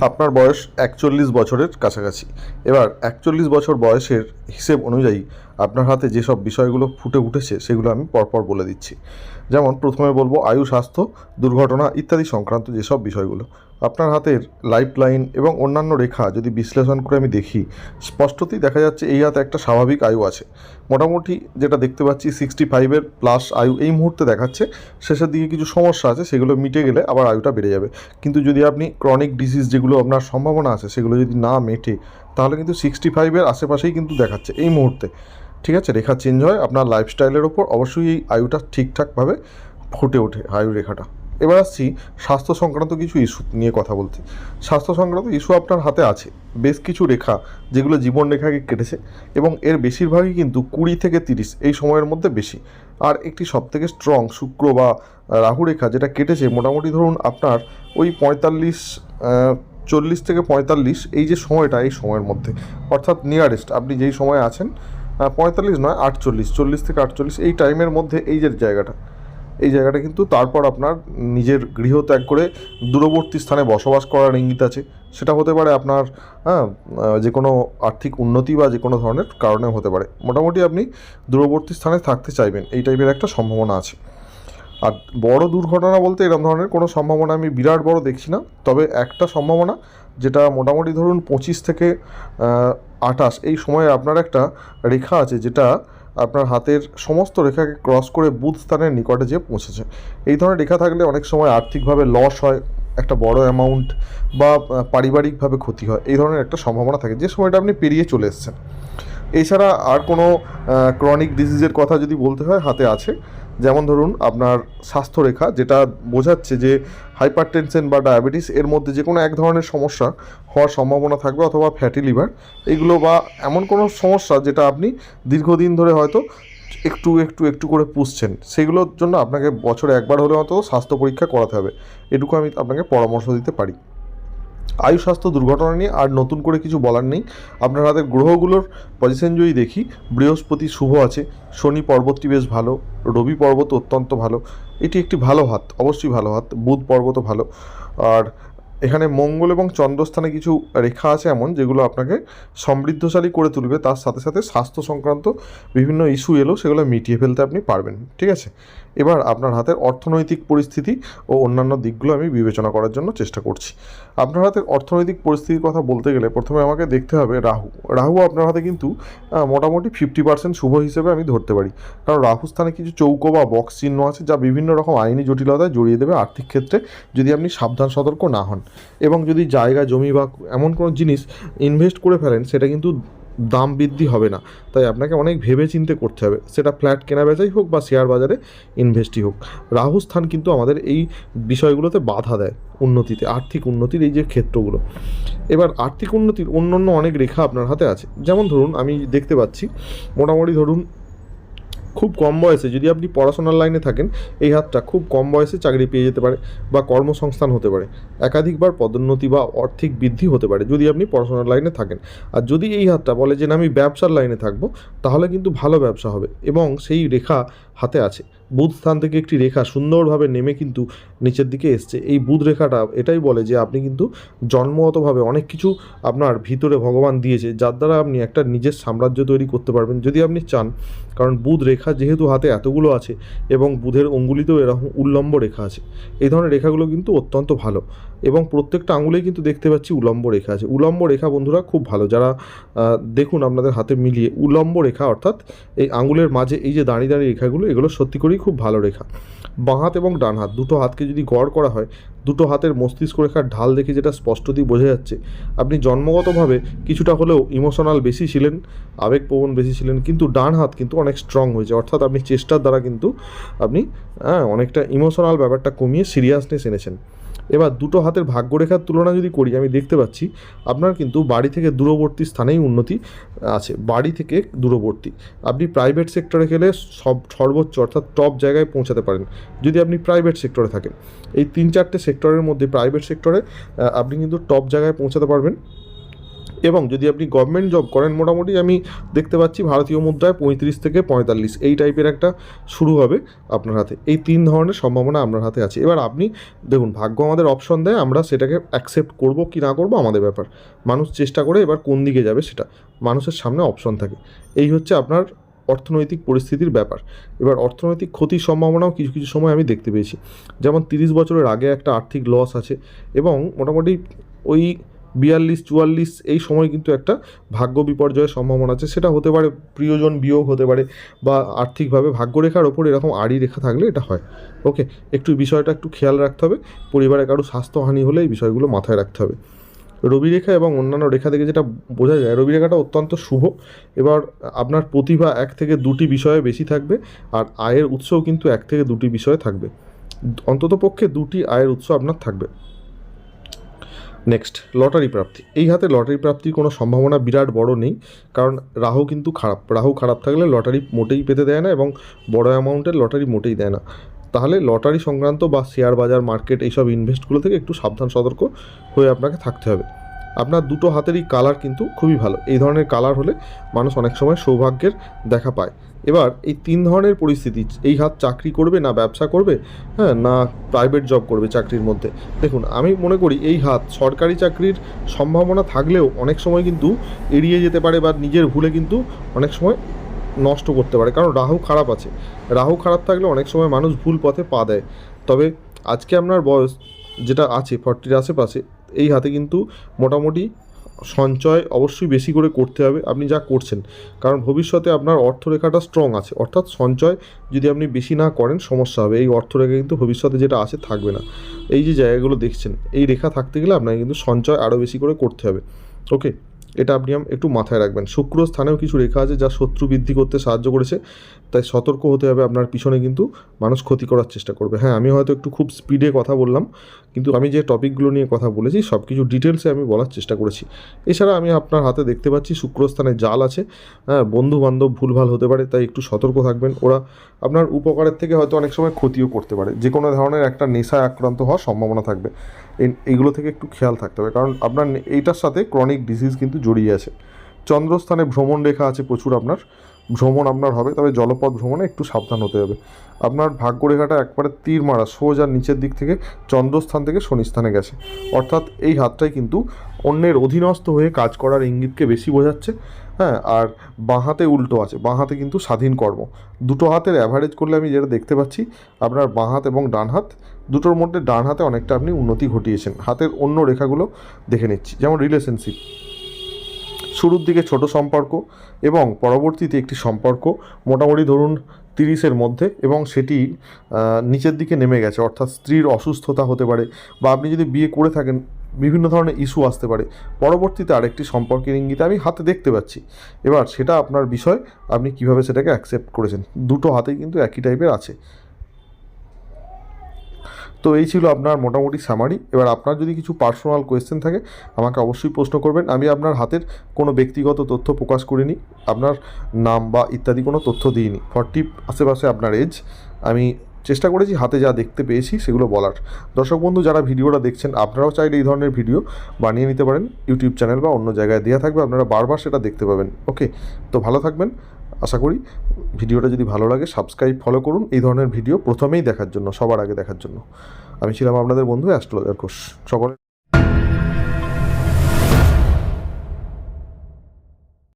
আপনার বয়স 41 বছরের কাছাকাছি। এবার 41 বছর বয়সের হিসেব অনুযায়ী আপনার হাতে যেসব বিষয়গুলো ফুটে উঠেছে সেগুলো আমি পরপর বলে দিচ্ছি। যেমন প্রথমে বলবো আয়ু, স্বাস্থ্য, দুর্ঘটনা ইত্যাদি সংক্রান্ত যেসব বিষয়গুলো। আপনার হাতের লাইফ লাইন এবং অন্যান্য রেখা যদি বিশ্লেষণ করে আমি দেখি, স্পষ্টতই দেখা যাচ্ছে এই হাতে একটা স্বাভাবিক আয়ু আছে। মোটামুটি যেটা দেখতে পাচ্ছি 65-এর প্লাস আয়ু এই মুহূর্তে দেখাচ্ছে। শেষের দিকে কিছু সমস্যা আছে, সেগুলো মিটে গেলে আবার আয়ুটা বেড়ে যাবে। কিন্তু যদি আপনি ক্রনিক ডিজিজ যেগুলো আপনার সম্ভাবনা আছে সেগুলো যদি না মেটে, তাহলে কিন্তু 65-এর আশেপাশেই কিন্তু দেখাচ্ছে এই মুহূর্তে। ঠিক আছে, রেখা চেঞ্জ হয় আপনার লাইফস্টাইলের ওপর, অবশ্যই এই আয়ুটা ঠিকঠাকভাবে ফুটে ওঠে আয়ু রেখাটা। এবার আসছি স্বাস্থ্য সংক্রান্ত কিছু ইস্যু নিয়ে কথা বলতে। স্বাস্থ্য সংক্রান্ত ইস্যু আপনার হাতে আছে বেশ কিছু রেখা, যেগুলো জীবন রেখাকে কেটেছে এবং এর বেশিরভাগই কিন্তু 20 থেকে 30 এই সময়ের মধ্যে বেশি। আর একটি সবথেকে স্ট্রং শুক্র বা রাহু রেখা যেটা কেটেছে মোটামুটি ধরুন আপনার ওই 40 থেকে 45 এই যে সময়টা, এই সময়ের মধ্যে, অর্থাৎ নিয়ারেস্ট আপনি যেই সময় আছেন, 45 নয় 48, 40 থেকে 48 এই টাইমের মধ্যে এই জায়গাটা কিন্তু তারপর আপনার নিজের গৃহ ত্যাগ করে দূরবর্তী স্থানে বসবাস করার ইঙ্গিত আছে। সেটা হতে পারে আপনার যে কোনো আর্থিক উন্নতি বা যে কোনো ধরনের কারণে হতে পারে। মোটামুটি আপনি দূরবর্তী স্থানে থাকতে চাইবেন, এই টাইপের একটা সম্ভাবনা আছে। আর বড় দুর্ঘটনা বলতে এরকম ধরনের কোনো সম্ভাবনা আমি বিরাট বড় দেখছি না। তবে একটা সম্ভাবনা, যেটা মোটামুটি ধরুন 25 থেকে 28 এই সময়ে আপনার একটা রেখা আছে, যেটা আপনার হাতের সমস্ত রেখাকে ক্রস করে বুধ স্থানের নিকটে যেয়ে পৌঁছেছে। এই ধরনের রেখা থাকলে অনেক সময় আর্থিকভাবে লস হয়, একটা বড় অ্যামাউন্ট, বা পারিবারিকভাবে ক্ষতি হয়, এই ধরনের একটা সম্ভাবনা থাকে যে সময়টা আপনি পেরিয়ে চলে এসেছেন। এছাড়া আর কোনো ক্রনিক ডিজিজের কথা যদি বলতে হয়, হাতে আছে। যেমন ধরুন আপনার স্বাস্থ্যরেখা, যেটা বোঝাচ্ছে যে হাইপারটেনশন বা ডায়াবেটিস এর মধ্যে যে কোনো এক ধরনের সমস্যা হওয়ার সম্ভাবনা থাকবে, অথবা ফ্যাটি লিভার এইগুলো, বা এমন কোনো সমস্যা যেটা আপনি দীর্ঘদিন ধরে হয়তো একটু একটু একটু করে পুষছেন, সেগুলোর জন্য আপনাকে বছরে একবার হলে অন্তত স্বাস্থ্য পরীক্ষা করাতে হবে। এটুকু আমি আপনাকে পরামর্শ দিতে পারি। আয়ু, স্বাস্থ্য, দুর্ঘটনা নিয়ে আর নতুন করে কিছু বলার নেই। আপনার হাতের গ্রহগুলোর পজিশন যদি দেখি, বৃহস্পতি শুভ আছে, শনি পর্বতটি বেশ ভালো, রবি পর্বত অত্যন্ত ভালো, এটি একটি ভালো হাত, অবশ্যই ভালো হাত, বুধ পর্বতও ভালো। আর এখানে মঙ্গল এবং চন্দ্রস্থানে কিছু রেখা আছে এমন, যেগুলো আপনাকে সমৃদ্ধশালী করে তুলবে, তার সাথে সাথে স্বাস্থ্য সংক্রান্ত বিভিন্ন ইস্যু এলেও সেগুলো মিটিয়ে ফেলতে আপনি পারবেন। ঠিক আছে, এবার আপনার হাতের অর্থনৈতিক পরিস্থিতি ও অন্যান্য দিকগুলো আমি বিবেচনা করার জন্য চেষ্টা করছি। আপনার হাতের অর্থনৈতিক পরিস্থিতির কথা বলতে গেলে প্রথমে আমাকে দেখতে হবে রাহু আপনার হাতে কিন্তু মোটামুটি 50% শুভ হিসেবে আমি ধরতে পারি। কারণ রাহু স্থানে কিছু চৌকো বা বক্স চিহ্ন আছে, যা বিভিন্ন রকম আইনি জটিলতায় জড়িয়ে দেবে আর্থিক ক্ষেত্রে, যদি আপনি সাবধান সতর্ক না হন। এবং যদি জায়গা জমি বা এমন কোনো জিনিস ইনভেস্ট করে ফেলেন, সেটা কিন্তু দাম বৃদ্ধি হবে না। তাই আপনাকে অনেক ভেবে চিন্তে করতে হবে, সেটা ফ্ল্যাট কেনা বেচাই হোক বা শেয়ার বাজারে ইনভেস্টই হোক। রাহু স্থান কিন্তু আমাদের এই বিষয়গুলোতে বাধা দেয়, উন্নতিতে, আর্থিক উন্নতির এই যে ক্ষেত্রগুলো। এবার আর্থিক উন্নতির অন্য অনেক রেখা আপনার হাতে আছে। যেমন ধরুন আমি দেখতে পাচ্ছি মোটামুটি ধরুন খুব কম বয়সে যদি আপনি পড়াশোনার লাইনে থাকেন, এই হাতটা খুব কম বয়সে চাকরি পেয়ে যেতে পারে, বা কর্মসংস্থান হতে পারে, একাধিকবার পদোন্নতি বা আর্থিক বৃদ্ধি হতে পারে যদি আপনি পড়াশোনার লাইনে থাকেন। আর যদি এই হাতটা বলে যে না আমি ব্যবসার লাইনে থাকবো, তাহলে কিন্তু ভালো ব্যবসা হবে, এবং সেই রেখা হাতে আছে। বুধ স্থান থেকে একটি রেখা সুন্দরভাবে নেমে কিন্তু নিচের দিকে এসছে। এই বুধ রেখাটা এটাই বলে যে আপনি কিন্তু জন্মগতভাবে অনেক কিছু আপনার ভিতরে ভগবান দিয়েছে, যার দ্বারা আপনি একটা নিজের সাম্রাজ্য তৈরি করতে পারবেন যদি আপনি চান। কারণ বুধ রেখা যেহেতু হাতে এতগুলো আছে, এবং বুধের অঙ্গুলিতেও এরকম উল্লম্ব রেখা আছে, এই ধরনের রেখাগুলো কিন্তু অত্যন্ত ভালো। এবং প্রত্যেকটা আঙুলেই কিন্তু দেখতে পাচ্ছি উল্লম্ব রেখা আছে। উল্লম্ব রেখা বন্ধুরা খুব ভালো, যারা দেখুন আপনাদের হাতে মিলিয়ে উল্লম্ব রেখা, অর্থাৎ এই আঙুলের মাঝে এই যে দাঁড়িয়ে দাঁড়িয়ে রেখাগুলো, এগুলো সত্যি করেই খুব ভালো রেখা। বাঁ হাত এবং ডান হাত দুটো হাতকে যদি গড় করা হয়, দুটো হাতের মস্তিষ্ক রেখার ঢাল দেখে যেটা স্পষ্টতই বোঝা যাচ্ছে, আপনি জন্মগতভাবে কিছুটা হলেও ইমোশনাল বেশি ছিলেন, আবেগপ্রবণ বেশি ছিলেন, কিন্তু ডান হাত কিন্তু অনেক স্ট্রং হয়েছে। অর্থাৎ আপনি চেষ্টার দ্বারা কিন্তু আপনি অনেকটা ইমোশনাল ব্যাপারটা কমিয়ে সিরিয়াসনেস এনেছেন। এবার দুটো হাতের ভাগ্যরেখার তুলনা যদি করি, আমি দেখতে পাচ্ছি আপনার কিন্তু বাড়ি থেকে দূরবর্তী স্থানেই উন্নতি আছে। বাড়ি থেকে দূরবর্তী আপনি প্রাইভেট সেক্টরে গেলে সর্বোচ্চ অর্থাৎ টপ জায়গায় পৌঁছাতে পারেন যদি আপনি প্রাইভেট সেক্টরে থাকেন। এই 3-4টে সেক্টরের মধ্যে প্রাইভেট সেক্টরে আপনি কিন্তু টপ জায়গায় পৌঁছাতে পারবেন। এবং যদি আপনি গভর্নমেন্ট জব করেন, মোটামুটি আমি দেখতে পাচ্ছি ভারতীয় মুদ্রায় 35 থেকে 45 এই টাইপের একটা শুরু হবে আপনার হাতে। এই 3 ধরনের সম্ভাবনা আপনার হাতে আছে। এবার আপনি দেখুন, ভাগ্য আমাদের অপশন দেয়, আমরা সেটাকে অ্যাকসেপ্ট করব কি না করব আমাদের ব্যাপার। মানুষ চেষ্টা করে এবার কোন দিকে যাবে সেটা মানুষের সামনে অপশন থাকে। এই হচ্ছে আপনার অর্থনৈতিক পরিস্থিতির ব্যাপার। এবার অর্থনৈতিক ক্ষতির সম্ভাবনাও কিছু কিছু সময় আমি দেখতে পেয়েছি। যেমন 30 বছরের আগে একটা আর্থিক লস আছে, এবং মোটামুটি ওই 42-44 এই সময় কিন্তু একটা ভাগ্য বিপর্যয়ের সম্ভাবনা আছে। সেটা হতে পারে প্রিয়জন বিয়োগ হতে পারে, বা আর্থিকভাবে ভাগ্যরেখার ওপর এরকম আড়ি রেখা থাকলে এটা হয়। ওকে, একটু বিষয়টা একটু খেয়াল রাখতে হবে। পরিবারে কারো স্বাস্থ্যহানি হলে এই বিষয়গুলো মাথায় রাখতে হবে। রবি রেখা এবং অন্যান্য রেখা থেকে যেটা বোঝা যায়, রবি রেখাটা অত্যন্ত শুভ। এবার আপনার প্রতিভা 1 থেকে 2টি বিষয়ে বেশি থাকবে, আর আয়ের উৎসও কিন্তু 1 থেকে 2টি বিষয়ে থাকবে। অন্ততপক্ষে 2টি আয়ের উৎস আপনার থাকবে। নেক্সট, লটারি প্রাপ্তি। এই হাতে লটারি প্রাপ্তির কোনো সম্ভাবনা বিরাট বড় নেই, কারণ রাহু কিন্তু খারাপ। রাহু খারাপ থাকলে লটারি মোটেই পেতে দেয় না, এবং বড় অ্যামাউন্টের লটারি মোটেই দেয় না। তাহলে লটারি সংক্রান্ত বা শেয়ার বাজার, মার্কেট, এইসব ইনভেস্টগুলো থেকে একটু সাবধান সতর্ক হয়ে আপনাকে থাকতে হবে। আপনার দুটো হাতেরই কালার কিন্তু খুবই ভালো। এই ধরনের কালার হলে মানুষ অনেক সময় সৌভাগ্যের দেখা পায়। এবার এই 3 ধরনের পরিস্থিতি, এই হাত চাকরি করবে না ব্যবসা করবে, হ্যাঁ, না প্রাইভেট জব করবে চাকরির মধ্যে। দেখুন, আমি মনে করি এই হাত সরকারি চাকরির সম্ভাবনা থাকলেও অনেক সময় কিন্তু এড়িয়ে যেতে পারে, বা নিজের ভুলে কিন্তু অনেক সময় নষ্ট করতে পারে, কারণ রাহু খারাপ আছে। রাহু খারাপ থাকলে অনেক সময় মানুষ ভুল পথে পা দেয়। তবে আজকে আপনার বয়স যেটা আছে 40-র আশেপাশে, এই হাতে কিন্তু মোটামুটি সঞ্চয় অবশ্যই বেশি করে করতে হবে আপনি যা করছেন, কারণ ভবিষ্যতে আপনার অর্থরেখাটা স্ট্রং আছে। অর্থাৎ সঞ্চয় যদি আপনি বেশি না করেন সমস্যা হবে। এই অর্থরেখা কিন্তু ভবিষ্যতে যেটা আছে থাকবে না। এই যে জায়গাগুলো দেখছেন, এই রেখা থাকতে গেলে আপনাকে কিন্তু সঞ্চয় আরও বেশি করে করতে হবে। ওকে, এটা আপনি একটু মাথায় রাখবেন। শুক্র স্থানেও কিছু রেখা আছে যা শত্রু বৃদ্ধি করতে সাহায্য করেছে, তাই সতর্ক হতে হবে। আপনার পিছনে কিন্তু মানুষ ক্ষতি করার চেষ্টা করবে। হ্যাঁ, আমি হয়তো একটু খুব স্পিডে কথা বললাম, কিন্তু আমি যে টপিকগুলো নিয়ে কথা বলেছি সব কিছু ডিটেলসে আমি বলার চেষ্টা করেছি। এছাড়া আমি আপনার হাতে দেখতে পাচ্ছি শুক্রস্থানে জাল আছে। হ্যাঁ, বন্ধু বান্ধব ভুলভাল হতে পারে, তাই একটু সতর্ক থাকবেন। ওরা আপনার উপকারের থেকে হয়তো অনেক সময় ক্ষতিও করতে পারে। যে কোনো ধরনের একটা নেশায় আক্রান্ত হওয়ার সম্ভাবনা থাকবে। এইগুলো থেকে একটু খেয়াল থাকতে হবে, কারণ আপনার এইটার সাথে ক্রনিক ডিজিজ কিন্তু জড়িয়ে আছে। চন্দ্রস্থানে ভ্রমণ রেখা আছে প্রচুর। আপনার ভ্রমণ আপনার হবে, তবে জলপথ ভ্রমণে একটু সাবধান হতে হবে। আপনার ভাগ্যরেখাটা একবারে তীর মারা সোজা নিচের দিক থেকে চন্দ্রস্থান থেকে শনিস্থানে গেছে। অর্থাৎ এই হাতটাই কিন্তু অন্যের অধীনস্থ হয়ে কাজ করার ইঙ্গিতকে বেশি বোঝাচ্ছে। হ্যাঁ, আর বাঁ হাতে উল্টো আছে। বাঁ হাতে কিন্তু স্বাধীন কর্ম। দুটো হাতের অ্যাভারেজ করলে আমি যেটা দেখতে পাচ্ছি, আপনার বাঁ হাত এবং ডান হাত দুটোর মধ্যে ডান হাতে অনেকটা আপনি উন্নতি ঘটিয়েছেন। হাতের অন্য রেখাগুলো দেখে নিচ্ছি। যেমন রিলেশনশিপ, শুরুর দিকে ছোট সম্পর্ক এবং পরবর্তীতে একটি সম্পর্ক মোটামুটি ধরুন 30-এর মধ্যে, এবং সেটি নিচের দিকে নেমে গেছে। অর্থাৎ স্ত্রীর অসুস্থতা হতে পারে, বা আপনি যদি বিয়ে করে থাকেন বিভিন্ন ধরনের ইস্যু আসতে পারে। পরবর্তীতে আরেকটি সম্পর্কের ইঙ্গিত আমি হাতে দেখতে পাচ্ছি। এবার সেটা আপনার বিষয়, আপনি কিভাবে সেটাকে অ্যাকসেপ্ট করেছেন। দুটো হাতেই কিন্তু একই টাইপের আছে। তো এই ছিল আপনার মোটামুটি সামারি। এবার আপনার যদি কিছু পার্সোনাল কোয়েশ্চেন থাকে আমাকে অবশ্যই প্রশ্ন করবেন। আমি আপনার হাতের কোনো ব্যক্তিগত তথ্য প্রকাশ করিনি, আপনার নাম বা ইত্যাদি কোনো তথ্য দিইনি। 40 আশেপাশে আপনার এজ। আমি চেষ্টা করেছি হাতে যা দেখতে পেয়েছি সেগুলো বলার। দর্শক বন্ধু যারা ভিডিওটা দেখছেন, আপনারাও চাইলে এই ধরনের ভিডিও বানিয়ে নিতে পারেন। ইউটিউব চ্যানেল বা অন্য জায়গায় দেওয়া থাকবে, আপনারা বারবার সেটা দেখতে পাবেন। ওকে, তো ভালো থাকবেন। আশা করি ভিডিওটা যদি ভালো লাগে সাবস্ক্রাইব, ফলো করুন এই ধরনের ভিডিও প্রথমেই দেখার জন্য, সবার আগে দেখার জন্য। আমি ছিলাম আপনাদের বন্ধু অ্যাস্ট্রোলজার ঘোষ। সকলে